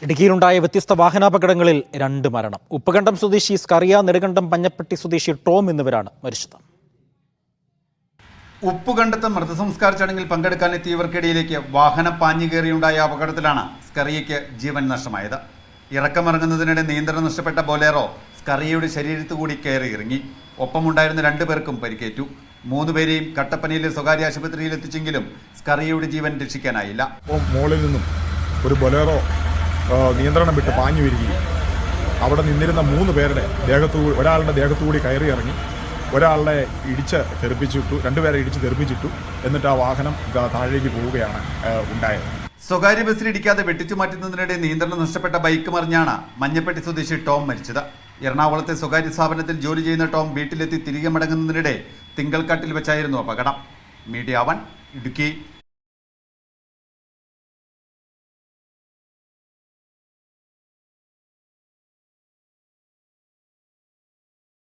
ഇടുക്കിയിലുണ്ടായ വ്യത്യസ്ത വാഹനാപകടങ്ങളിൽ 2 മരണം. ഉപ്പുകണ്ടം സ്വദേശി സ്കറിയ, നെടുങ്കണ്ടം പഞ്ഞപ്പെട്ടി സ്വദേശി ടോം എന്നിവരാണ് മരിച്ചത്. ഉപ്പുകണ്ടത്ത് മൃതസംസ്കാര ചടങ്ങിൽ പങ്കെടുക്കാനെത്തിയവർക്കിടയിലേക്ക് വാഹനം പാഞ്ഞുകയറിയുണ്ടായ അപകടത്തിലാണ് സ്കറിയയ്ക്ക് ജീവൻ നഷ്ടമായത്. ഇറക്കമിറങ്ങുന്നതിനിടെ നിയന്ത്രണം നഷ്ടപ്പെട്ട ബൊലേറോ സ്കറിയയുടെ ശരീരത്തുകൂടി കയറി ഇറങ്ങി. ഒപ്പമുണ്ടായിരുന്ന 2 പേർക്കും പരിക്കേറ്റു. 3 പേരെയും കട്ടപ്പനയിലെ സ്വകാര്യ ആശുപത്രിയിൽ എത്തിച്ചെങ്കിലും സ്കറിയയുടെ ജീവൻ രക്ഷിക്കാനായില്ല. മോളിൽ നിന്നും ഒരു ബൊലേറോ നിയന്ത്രണം വിട്ട് പാഞ്ഞു വരികയും അവിടെ നിന്നിരുന്ന 3 പേരുടെ ഒരാളുടെ ദേഹത്തുകൂടി കയറി ഇറങ്ങി ഒരാളെ ഇടിച്ച് തെറിപ്പിച്ചിട്ടു, 2 പേരെ ഇടിച്ച് തെറിപ്പിച്ചിട്ടു. എന്നിട്ട് ആ വാഹനം താഴേക്ക് പോവുകയാണ് ഉണ്ടായത്. സ്വകാര്യ ബസ്സിൽ ഇടിക്കാതെ വെട്ടിച്ചു മാറ്റുന്നതിനിടെ നിയന്ത്രണം നഷ്ടപ്പെട്ട ബൈക്ക് മറിഞ്ഞാണ് മഞ്ഞപ്പെട്ടി സ്വദേശി ടോം മരിച്ചത്. എറണാകുളത്തെ സ്വകാര്യ സ്ഥാപനത്തിൽ ജോലി ചെയ്യുന്ന ടോം വീട്ടിലെത്തി തിരികെ മടങ്ങുന്നതിനിടെ തിങ്കൾക്കാട്ടിൽ വെച്ചായിരുന്നു അപകടം. മീഡിയ 1 ഇടുക്കി.